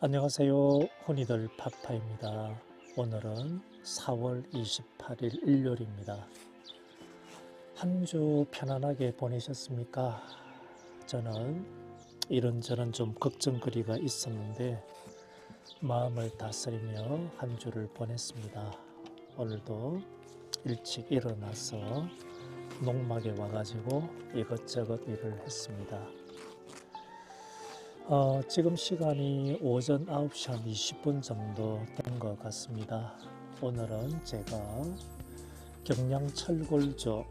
안녕하세요. 훈이들 파파입니다. 오늘은 4월 28일 일요일입니다. 한 주 편안하게 보내셨습니까? 저는 이런저런 좀 걱정거리가 있었는데 마음을 다스리며 한 주를 보냈습니다. 오늘도 일찍 일어나서 농막에 와가지고 이것저것 일을 했습니다. 지금 시간이 오전 9시 한 20분 정도 된 것 같습니다. 오늘은 제가 경량 철골조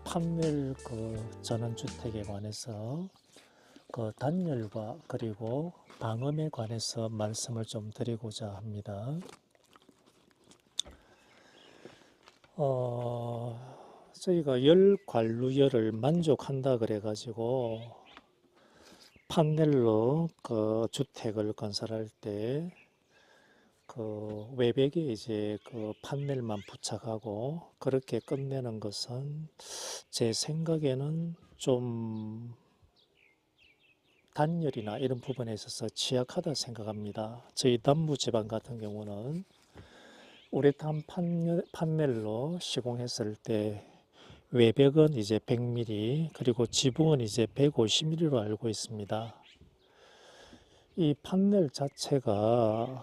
판넬 전원주택에 관해서 단열과 그리고 방음에 관해서 말씀을 좀 드리고자 합니다. 저희가 열 관루열을 만족한다 그래가지고 판넬로 주택을 건설할 때 외벽에 이제 판넬만 부착하고 그렇게 끝내는 것은 제 생각에는 좀 단열이나 이런 부분에 있어서 취약하다 생각합니다. 저희 남부지방 같은 경우는 우레탄 판넬로 시공했을 때 외벽은 이제 100mm 그리고 지붕은 이제 150mm로 알고 있습니다. 이 판넬 자체가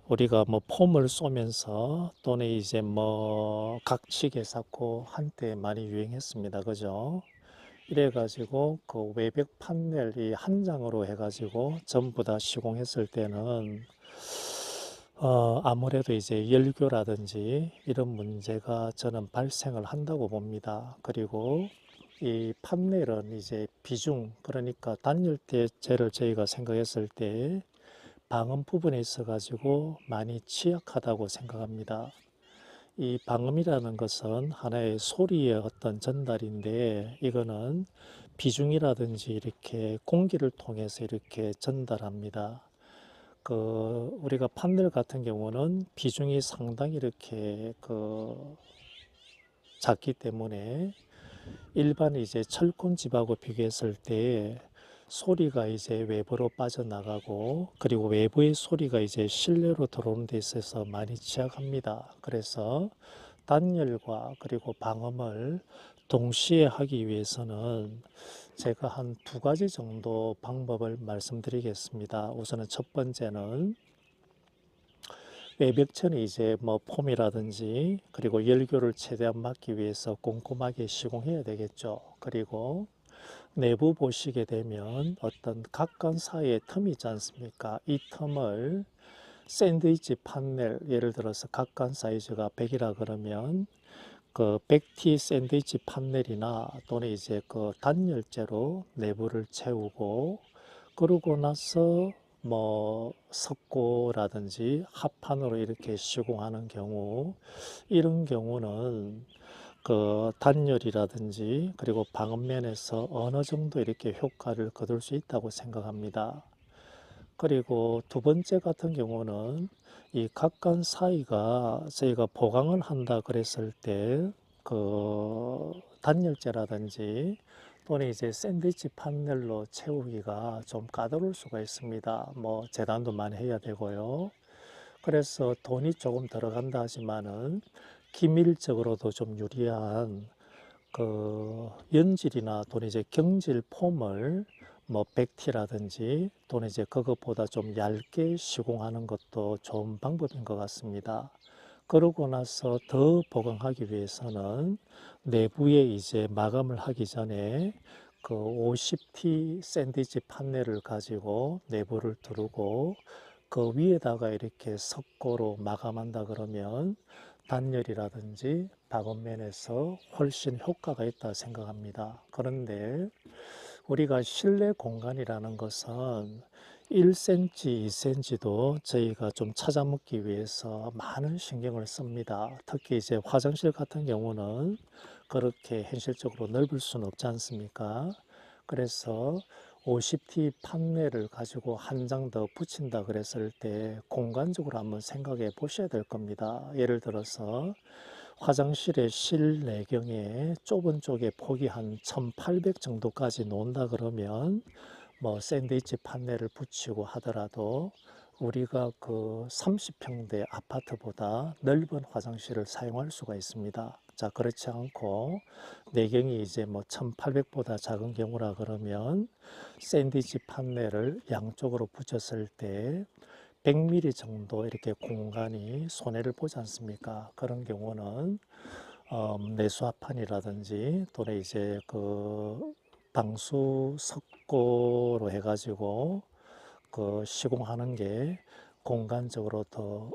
우리가 뭐 폼을 쏘면서 또는 이제 뭐 각치게 쌓고 한때 많이 유행했습니다. 그죠? 이래가지고 외벽 판넬이 한 장으로 해가지고 전부 다 시공했을 때는 아무래도 이제 열교라든지 이런 문제가 저는 발생을 한다고 봅니다. 그리고 이 판넬은 이제 비중, 그러니까 단열재를 저희가 생각했을 때 방음 부분에 있어 가지고 많이 취약하다고 생각합니다. 이 방음이라는 것은 하나의 소리의 어떤 전달인데 이거는 비중이라든지 이렇게 공기를 통해서 이렇게 전달합니다. 우리가 판넬 같은 경우는 비중이 상당히 이렇게 작기 때문에 일반 이제 철콘집하고 비교했을 때 소리가 이제 외부로 빠져나가고 그리고 외부의 소리가 이제 실내로 들어오는 데 있어서 많이 취약합니다. 그래서 단열과 그리고 방음을 동시에 하기 위해서는 제가 한 두 가지 정도 방법을 말씀드리겠습니다. 우선은 첫 번째는 외벽천이 이제 뭐 폼이라든지 그리고 열교를 최대한 막기 위해서 꼼꼼하게 시공해야 되겠죠. 그리고 내부 보시게 되면 어떤 각관 사이에 틈이 있지 않습니까? 이 틈을 샌드위치 판넬, 예를 들어서 각관 사이즈가 100이라 그러면 100T 샌드위치 판넬이나 또는 이제 단열재로 내부를 채우고 그러고 나서 뭐 석고라든지 합판으로 이렇게 시공하는 경우 이런 경우는 단열이라든지 그리고 방음면에서 어느 정도 이렇게 효과를 거둘 수 있다고 생각합니다. 그리고 두 번째 같은 경우는 이 각간 사이가 저희가 보강을 한다 그랬을 때 단열재라든지 또는 이제 샌드위치 판넬로 채우기가 좀 까다로울 수가 있습니다. 뭐 재단도 많이 해야 되고요. 그래서 돈이 조금 들어간다 하지만은 기밀적으로도 좀 유리한 연질이나 또는 이제 경질 폼을 뭐 100T라든지 또는 이제 그것보다 좀 얇게 시공하는 것도 좋은 방법인 것 같습니다. 그러고 나서 더 보강하기 위해서는 내부에 이제 마감을 하기 전에 50T 샌드위치 판넬을 가지고 내부를 두르고 그 위에다가 이렇게 석고로 마감한다 그러면 단열이라든지 방음면에서 훨씬 효과가 있다 생각합니다. 그런데 우리가 실내 공간이라는 것은 1cm, 2cm도 저희가 좀 찾아먹기 위해서 많은 신경을 씁니다. 특히 이제 화장실 같은 경우는 그렇게 현실적으로 넓을 수는 없지 않습니까? 그래서 50T 판넬을 가지고 한 장 더 붙인다 그랬을 때 공간적으로 한번 생각해 보셔야 될 겁니다. 예를 들어서 화장실의 실내경에 좁은 쪽에 폭이 한 1800 정도까지 놓는다 그러면 뭐 샌드위치 판넬을 붙이고 하더라도 우리가 그 30평대 아파트보다 넓은 화장실을 사용할 수가 있습니다. 자, 그렇지 않고 내경이 이제 뭐 1800보다 작은 경우라 그러면 샌드위치 판넬을 양쪽으로 붙였을 때 100mm 정도 이렇게 공간이 손해를 보지 않습니까? 그런 경우는 내수합판이라든지 또는 이제 그 방수 석고로 해가지고 그 시공하는 게 공간적으로 더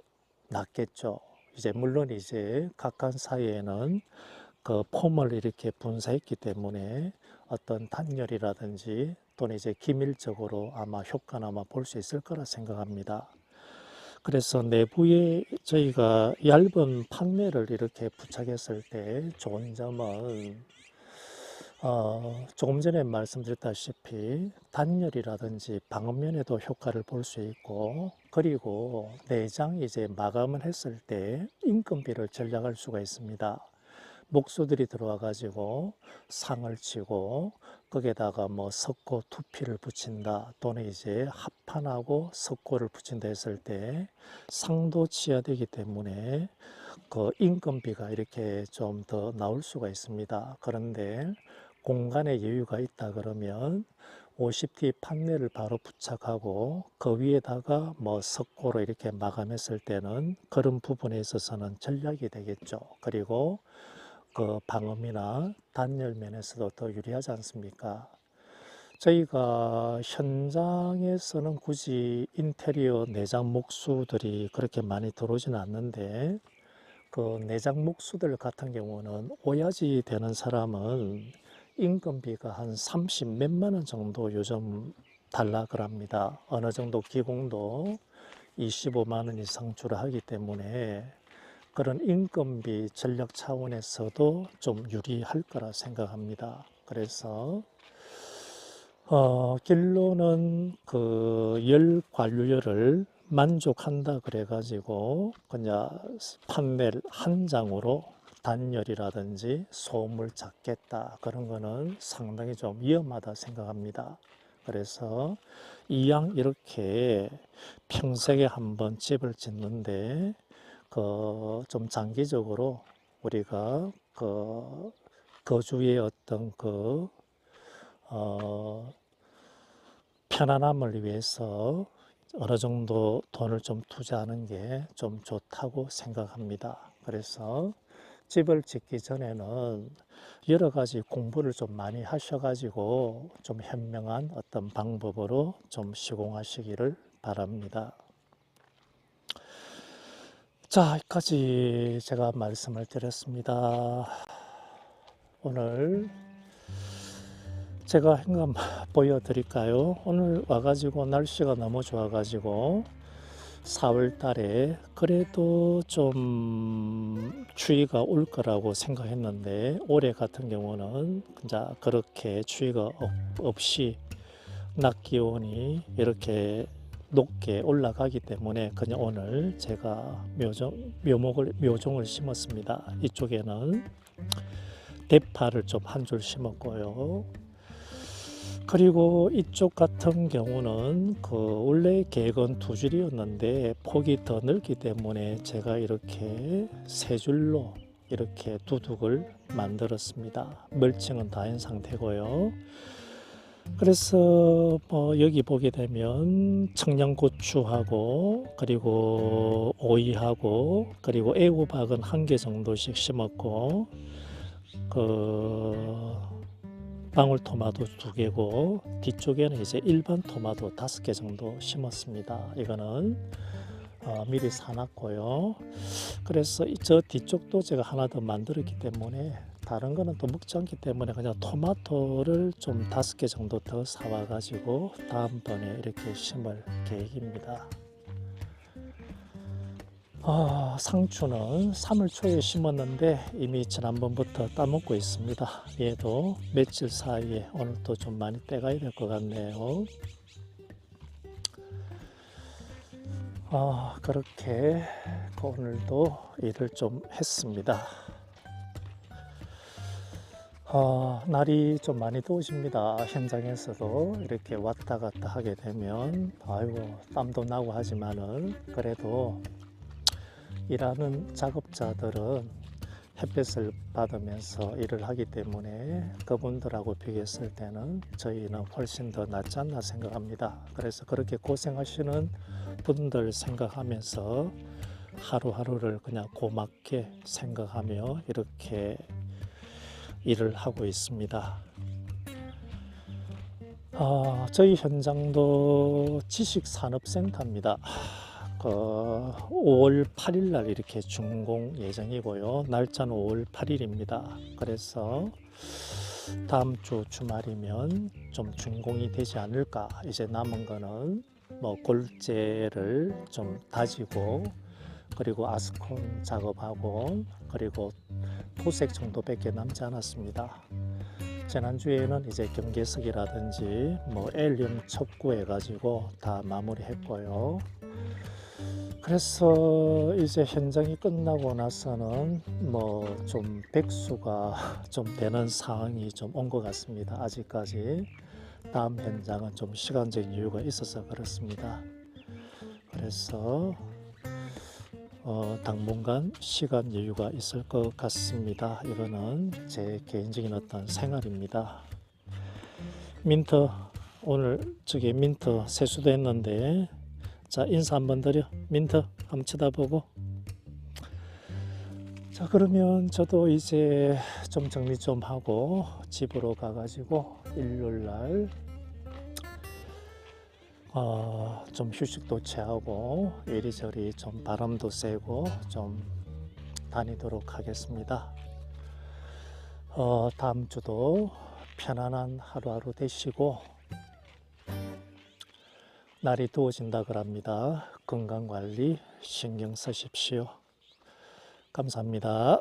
낫겠죠. 이제 물론 이제 각각 사이에는 그 폼을 이렇게 분사했기 때문에 어떤 단열이라든지 또는 이제 기밀적으로 아마 효과는 아마 볼 수 있을 거라 생각합니다. 그래서 내부에 저희가 얇은 판넬을 이렇게 부착했을 때 좋은 점은 조금 전에 말씀드렸다시피 단열이라든지 방음면에도 효과를 볼 수 있고, 그리고 내장 이제 마감을 했을 때 인건비를 절약할 수가 있습니다. 목수들이 들어와 가지고 상을 치고 거기에다가 뭐 석고 투피를 붙인다 또는 이제 합판하고 석고를 붙인다 했을 때 상도 치야 되기 때문에 그 인건비가 이렇게 좀 더 나올 수가 있습니다. 그런데 공간에 여유가 있다 그러면 50T 판넬을 바로 부착하고 그 위에다가 뭐 석고로 이렇게 마감했을 때는 그런 부분에 있어서는 전략이 되겠죠. 그리고 그 방음이나 단열 면에서도 더 유리하지 않습니까? 저희가 현장에서는 굳이 인테리어 내장 목수들이 그렇게 많이 들어오지는 않는데 그 내장 목수들 같은 경우는 오야지 되는 사람은 인건비가 한 30 몇만 원 정도 요즘 달락을 합니다. 어느 정도 기공도 25만 원 이상 주로 하기 때문에 그런 인건비 전략 차원에서도 좀 유리할 거라 생각합니다. 그래서 결론은 그 열 관료열을 만족한다 그래가지고 그냥 판넬 한 장으로 단열이라든지 소음을 잡겠다 그런 거는 상당히 좀 위험하다 생각합니다. 그래서 이왕 이렇게 평생에 한번 집을 짓는데 그 좀 장기적으로 우리가 그 거주의 어떤 그 편안함을 위해서 어느 정도 돈을 좀 투자하는 게 좀 좋다고 생각합니다. 그래서 집을 짓기 전에는 여러 가지 공부를 좀 많이 하셔가지고 좀 현명한 어떤 방법으로 좀 시공하시기를 바랍니다. 자, 여기까지 제가 말씀을 드렸습니다. 오늘 제가 한번 보여드릴까요? 오늘 와가지고 날씨가 너무 좋아가지고 4월 달에 그래도 좀 추위가 올 거라고 생각했는데 올해 같은 경우는 진짜 그렇게 추위가 없이 낮 기온이 이렇게 높게 올라가기 때문에 그냥 오늘 제가 묘종을 심었습니다. 이쪽에는 대파를 좀 한 줄 심었고요. 그리고 이쪽 같은 경우는 그 원래 계획은 2줄이었는데 폭이 더 넓기 때문에 제가 이렇게 3줄로 이렇게 두둑을 만들었습니다. 멀칭은 다 한 상태고요. 그래서 뭐 여기 보게 되면 청양고추하고 그리고 오이하고 그리고 애호박은 1개 정도씩 심었고 그 방울토마토 2개고 뒤쪽에는 이제 일반 토마토 5개 정도 심었습니다. 이거는 미리 사놨고요. 그래서 저 뒤쪽도 제가 하나 더 만들었기 때문에 다른 거는 또 먹지 않기 때문에 그냥 토마토를 좀 5개 정도 더 사와 가지고 다음번에 이렇게 심을 계획입니다. 상추는 3월 초에 심었는데 이미 지난번부터 따먹고 있습니다. 얘도 며칠 사이에 오늘 또 좀 많이 떼가야 될 것 같네요. 그렇게 오늘도 일을 좀 했습니다. 날이 좀 많이 더워집니다. 현장에서도 이렇게 왔다 갔다 하게 되면 아이고 땀도 나고 하지만은 그래도 일하는 작업자들은 햇빛을 받으면서 일을 하기 때문에 그분들하고 비교했을 때는 저희는 훨씬 더 낫지 않나 생각합니다. 그래서 그렇게 고생하시는 분들 생각하면서 하루하루를 그냥 고맙게 생각하며 이렇게 일을 하고 있습니다. 저희 현장도 지식산업센터입니다. 5월 8일 날 이렇게 준공 예정이고요. 날짜는 5월 8일입니다. 그래서 다음 주 주말이면 좀 준공이 되지 않을까. 이제 남은 거는 뭐 골재를 좀 다지고 그리고 아스콘 작업하고 그리고 토색 정도밖에 남지 않았습니다. 지난주에는 이제 경계석이라든지 뭐 L형 척구 해가지고 다 마무리했고요. 그래서 이제 현장이 끝나고 나서는 뭐 좀 백수가 좀 되는 상황이 좀 온 것 같습니다. 아직까지 다음 현장은 좀 시간적인 이유가 있어서 그렇습니다. 그래서 당분간 시간 여유가 있을 것 같습니다. 이거는 제 개인적인 어떤 생활입니다. 민트 오늘 저기 민트 세수도 했는데 자 인사 한번 드려. 민트 한번 쳐다보고. 자 그러면 저도 이제 좀 정리 좀 하고 집으로 가가지고 일요일날 좀 휴식도 취하고 이리저리 좀 바람도 쐬고 좀 다니도록 하겠습니다. 다음 주도 편안한 하루하루 되시고 날이 더워진다 그럽니다. 건강관리 신경 쓰십시오. 감사합니다.